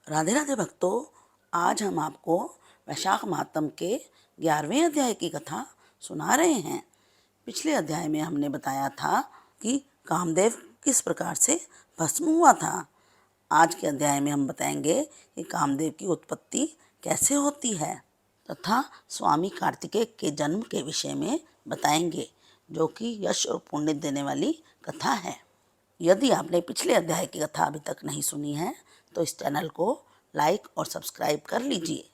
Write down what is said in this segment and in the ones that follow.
राधे राधे भक्तों, आज हम आपको वैशाख मातम के 11वें अध्याय की कथा सुना रहे हैं। पिछले अध्याय में हमने बताया था कि कामदेव किस प्रकार से भस्म हुआ था। आज के अध्याय में हम बताएंगे कि कामदेव की उत्पत्ति कैसे होती है तथा स्वामी कार्तिकेय के जन्म के विषय में बताएंगे, जो कि यश और पुण्य देने वाली कथा है। यदि आपने पिछले अध्याय की कथा अभी तक नहीं सुनी है तो इस चैनल को लाइक और सब्सक्राइब कर लीजिए।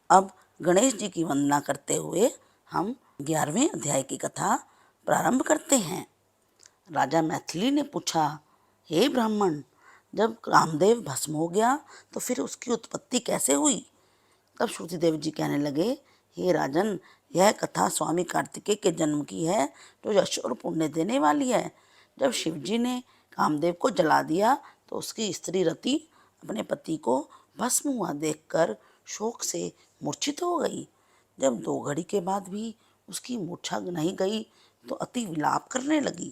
अब गणेश जी की वंदना करते हुए हम 11वें अध्याय की कथा प्रारंभ करते हैं। राजा मैथिली ने पूछा, हे ब्राह्मण, जब कामदेव भस्म हो गया तो फिर उसकी उत्पत्ति कैसे हुई? तब श्रुतिदेव जी कहने लगे, हे राजन, यह कथा स्वामी कार्तिकेय के जन्म की है, जो यश और पुण्य देने वाली है। जब शिवजी ने कामदेव को जला दिया तो उसकी स्त्री रति अपने पति को भस्म हुआ देखकर शोक से मूर्छित हो गई। जब 2 घड़ी के बाद भी उसकी मूर्छा नहीं गई तो अति विलाप करने लगी।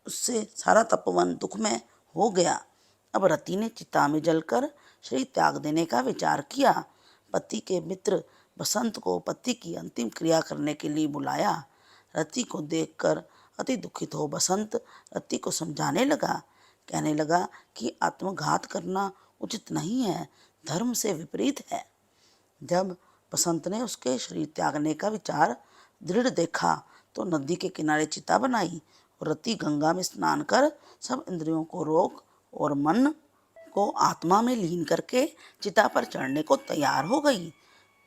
उससे सारा तपोवन दुखमय हो गया। अब रति ने चिता में जलकर शरीर त्याग देने का विचार किया। पति के मित्र बसंत को पति की अंतिम क्रिया करने के लिए बुलाया। रति को देखकर अति दुखित हो बसंत रति को समझाने लगा। कहने लगा कि आत्मघात करना उचित नहीं है, धर्म से विपरीत है। जब बसंत ने उसके शरीर त्यागने का विचार दृढ़ देखा तो नदी के किनारे चिता बनाई और रति गंगा में स्नान कर सब इंद्रियों को रोक और मन को आत्मा में लीन करके चिता पर चढ़ने को तैयार हो गई।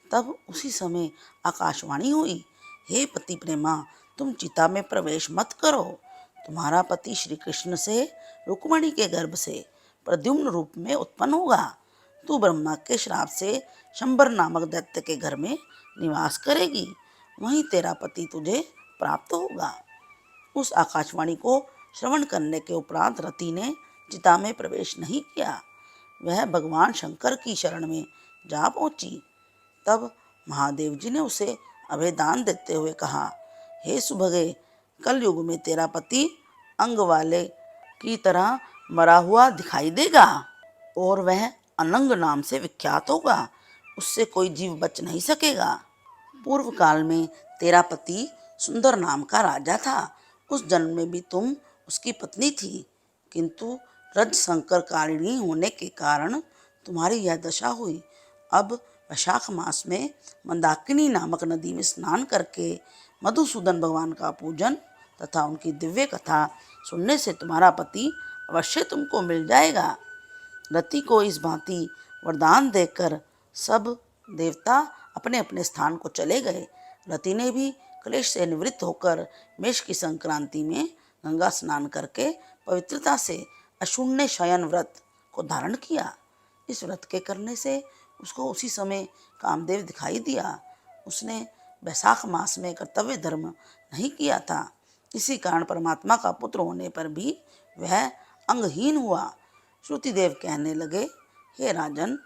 तब उसी समय आकाशवाणी हुई, हे पति प्रेमा, तुम चिता में प्रवेश मत करो। तुम्हारा पति श्री कृष्ण से रुक्मणी के गर्भ से प्रद्युम्न रूप में उत्पन्न होगा। तू ब्रह्मा के श्राप से शंबर नामक दैत्य के घर में निवास करेगी, वहीं तेरा पति तुझे प्राप्त होगा। उस आकाशवाणी को श्रवण करने के उपरांत रति ने चिता में प्रवेश नहीं किया। वह भगवान शंकर की शरण में जा पहुंची। तब महादेव जी ने उसे अभयदान देते हुए कहा, हे सुभगे, कल युग में तेरा पति अंग वाले की तरह मरा हुआ दिखाई देगा और वह अनंग नाम से विख्यात होगा। उससे कोई जीव बच नहीं सकेगा। पूर्व काल में तेरा पति सुंदर नाम का राजा था। उस जन्म में भी तुम उसकी पत्नी थी, किंतु रज संकर कारिणी होने के कारण तुम्हारी यह दशा हुई। अब वैशाख मास में मंदाकिनी नामक नदी में स्नान करके मधुसूदन भगवान का पूजन तथा उनकी दिव्य कथा सुनने से तुम्हारा पति अवश्य तुमको मिल जाएगा। रति को इस भांति वरदान देकर सब देवता अपने अपने स्थान को चले गए। रति ने भी क्लेश से निवृत्त होकर मेष की संक्रांति में गंगा स्नान करके पवित्रता से अशून्य शयन व्रत को धारण किया। इस व्रत के करने से उसको उसी समय कामदेव दिखाई दिया। उसने वैशाख मास में कर्तव्य धर्म नहीं किया था। इसी कारण परमात्मा का पुत्र होने पर भी वह अंगहीन हुआ। श्रुतिदेव कहने लगे, हे राजन,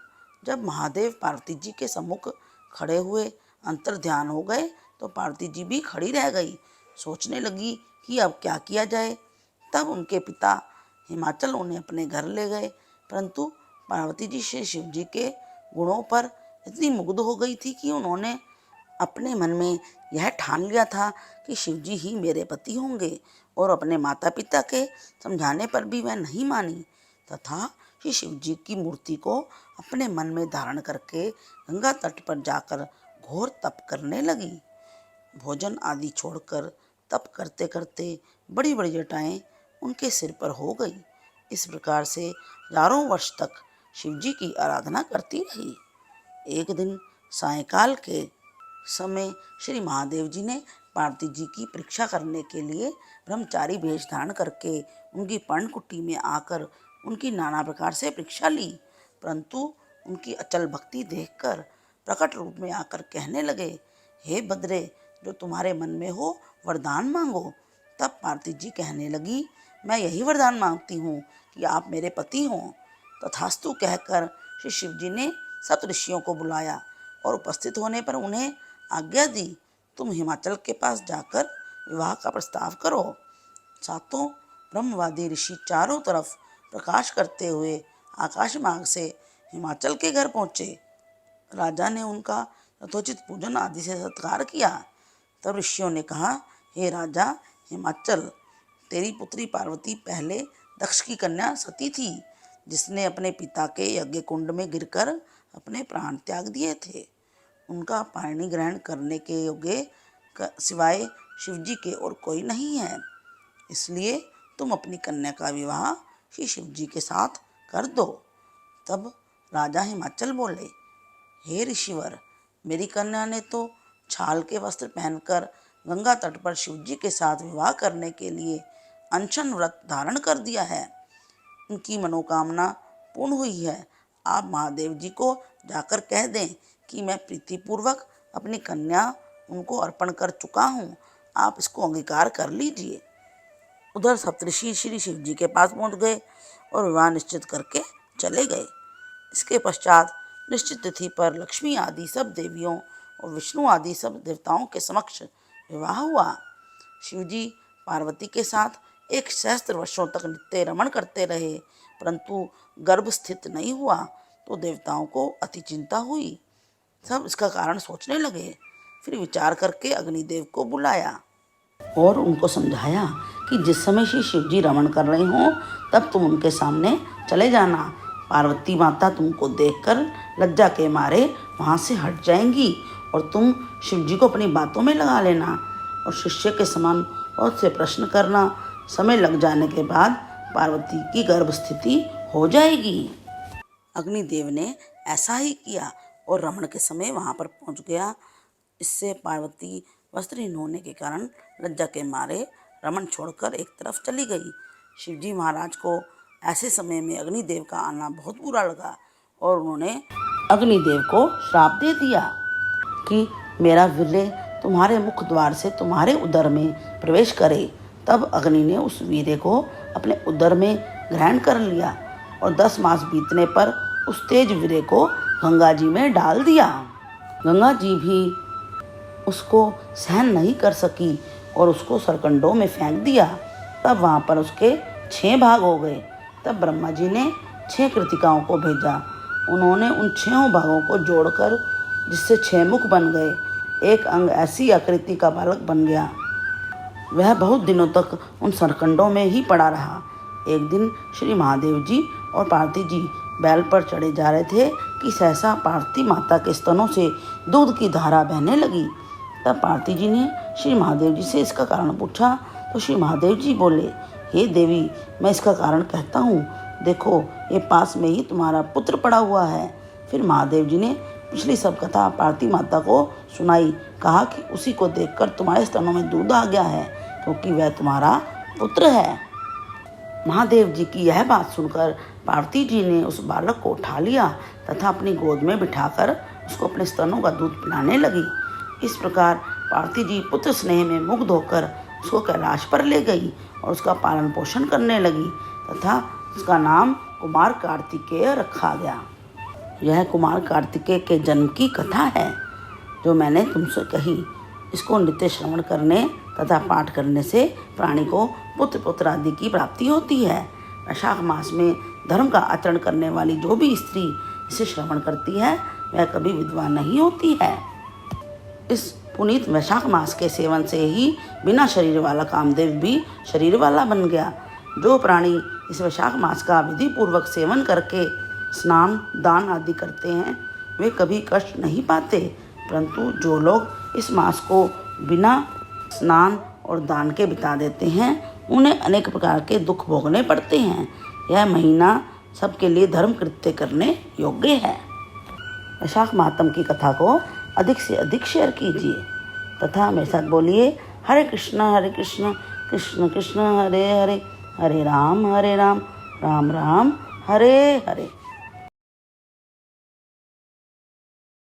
जब महादेव पार्वती जी के सम्मुख खड़े हुए अंतर ध्यान हो गए तो पार्वती जी भी खड़ी रह गई। सोचने लगी कि अब क्या किया जाए। तब उनके पिता हिमाचल उन्हें अपने घर ले गए, परंतु पार्वती जी से शिव जी के गुणों पर इतनी मुग्ध हो गई थी कि उन्होंने अपने मन में यह ठान लिया था कि शिव जी ही मेरे पति होंगे, और अपने माता पिता के समझाने पर भी वह नहीं मानी तथा श्री शिव जी की मूर्ति को अपने मन में धारण करके गंगा तट पर जाकर घोर तप करने लगी। भोजन आदि छोड़कर तप करते करते बड़ी बड़ी जटाएं उनके सिर पर हो गई। इस प्रकार से हजारों वर्ष तक शिव जी की आराधना करती रही। एक दिन सायंकाल के समय श्री महादेव जी ने पार्वती जी की परीक्षा करने के लिए ब्रह्मचारी वेश धारण करके उनकी पर्णकुटी में आकर उनकी नाना प्रकार से परीक्षा ली, परंतु उनकी अचल भक्ति देखकर प्रकट रूप में आकर कहने लगे, हे भद्रे, जो तुम्हारे मन में हो वरदान मांगो। तब पार्वती जी कहने लगी, मैं यही वरदान मांगती हूँ कि आप मेरे पति हों। तथास्तु कहकर श्री शिव जी ने सप्तऋषियों को बुलाया और उपस्थित होने पर उन्हें आज्ञा दी, तुम हिमाचल के पास जाकर विवाह का प्रस्ताव करो। सातों ब्रह्मवादी ऋषि चारों तरफ प्रकाश करते हुए आकाश मार्ग से हिमाचल के घर पहुँचे। राजा ने उनका यथोचित पूजन आदि से सत्कार किया। तब ऋषियों ने कहा, हे राजा हिमाचल, तेरी पुत्री पार्वती पहले दक्ष की कन्या सती थी, जिसने अपने पिता के यज्ञ कुंड में गिरकर अपने प्राण त्याग दिए थे। उनका पाणी ग्रहण करने के योग्य सिवाय शिवजी के और कोई नहीं है। इसलिए तुम अपनी कन्या का विवाह श्री शिवजी के साथ कर दो। तब राजा हिमाचल बोले, हे ऋषिवर, मेरी कन्या ने तो छाल के वस्त्र पहनकर गंगा तट पर शिवजी के साथ विवाह करने के लिए अनशन व्रत धारण कर दिया है। उनकी मनोकामना पूर्ण हुई है। आप महादेव जी को जाकर कह दें कि मैं प्रीतिपूर्वक अपनी कन्या उनको अर्पण कर चुका हूँ। आप इसको अंगीकार कर लीजिए। उधर सप्तऋषि श्री शिवजी के पास पहुँच गए और विवाह निश्चित करके चले गए। इसके पश्चात निश्चित तिथि पर लक्ष्मी आदि सब देवियों और विष्णु आदि सब देवताओं के समक्ष विवाह हुआ। शिवजी पार्वती के साथ 1 सहस्त्र वर्षों तक नित्य रमण करते रहे, परंतु गर्भ स्थित नहीं हुआ तो देवताओं को अति चिंता हुई। सब इसका कारण सोचने लगे। फिर विचार करके अग्निदेव को बुलाया और उनको समझाया कि जिस समय श्री शिवजी रमण कर रहे हों तब तुम उनके सामने चले जाना। पार्वती माता तुमको देखकर लज्जा के मारे वहाँ से हट जाएंगी और तुम शिवजी को अपनी बातों में लगा लेना और शिष्य के समान बहुत से प्रश्न करना। समय लग जाने के बाद पार्वती की गर्भ स्थिति हो जाएगी। अग्निदेव ने ऐसा ही किया और रमण के समय वहाँ पर पहुँच गया। इससे पार्वती वस्त्रहीन होने के कारण लज्जा के मारे रमण छोड़कर एक तरफ चली गई। शिवजी महाराज को ऐसे समय में अग्निदेव का आना बहुत बुरा लगा और उन्होंने अग्निदेव को श्राप दे दिया कि मेरा वीर्य तुम्हारे मुख द्वार से तुम्हारे उदर में प्रवेश करे। तब अग्नि ने उस वीर्य को अपने उदर में ग्रहण कर लिया और 10 मास बीतने पर उस तेज वीर्य को गंगा जी में डाल दिया। गंगा जी भी उसको सहन नहीं कर सकी और उसको सरकंडों में फेंक दिया। तब वहाँ पर उसके 6 भाग हो गए। तब ब्रह्मा जी ने 6 कृतिकाओं को भेजा। उन्होंने उन 6 भागों को जोड़कर जिससे 6 मुख बन गए, एक अंग ऐसी आकृति का बालक बन गया। वह बहुत दिनों तक उन सरकंडों में ही पड़ा रहा। एक दिन श्री महादेव जी और पार्वती जी बैल पर चढ़े जा रहे थे कि सहसा पार्वती माता के स्तनों से दूध की धारा बहने लगी। तब पार्वती जी ने श्री महादेव जी से इसका कारण पूछा तो श्री महादेव जी बोले, हे देवी, मैं इसका कारण कहता हूँ। देखो, ये पास में ही तुम्हारा पुत्र पड़ा हुआ है। फिर महादेव जी ने पिछली सब कथा पार्वती माता को सुनाई। कहा कि उसी को देखकर तुम्हारे स्तनों में दूध आ गया है, क्योंकि वह तुम्हारा पुत्र है। महादेव जी की यह बात सुनकर पार्वती जी ने उस बालक को उठा लिया तथा अपनी गोद में बिठाकर उसको अपने स्तनों का दूध पिलाने लगी। इस प्रकार पार्वती जी पुत्र स्नेह में मुग्ध होकर उसको कैलाश पर ले गई और उसका पालन पोषण करने लगी तथा उसका नाम कुमार कार्तिकेय रखा गया। यह कुमार कार्तिकेय के जन्म की कथा है जो मैंने तुमसे कही। इसको नित्य श्रवण करने तथा पाठ करने से प्राणी को पुत्र आदि की प्राप्ति होती है। वैशाख मास में धर्म का आचरण करने वाली जो भी स्त्री इसे श्रवण करती है वह कभी विधवा नहीं होती है। इस पुनीत वैशाख मास के सेवन से ही बिना शरीर वाला कामदेव भी शरीर वाला बन गया। जो प्राणी इस वैशाख मास का विधि पूर्वक सेवन करके स्नान दान आदि करते हैं वे कभी कष्ट नहीं पाते, परंतु जो लोग इस मास को बिना स्नान और दान के बिता देते हैं उन्हें अनेक प्रकार के दुख भोगने पड़ते हैं। यह महीना सबके लिए धर्म कृत्य करने योग्य है। वैशाख मातम की कथा को अधिक से अधिक शेयर कीजिए तथा मेरे साथ बोलिए, हरे कृष्ण कृष्ण कृष्ण हरे हरे, हरे राम राम राम हरे हरे।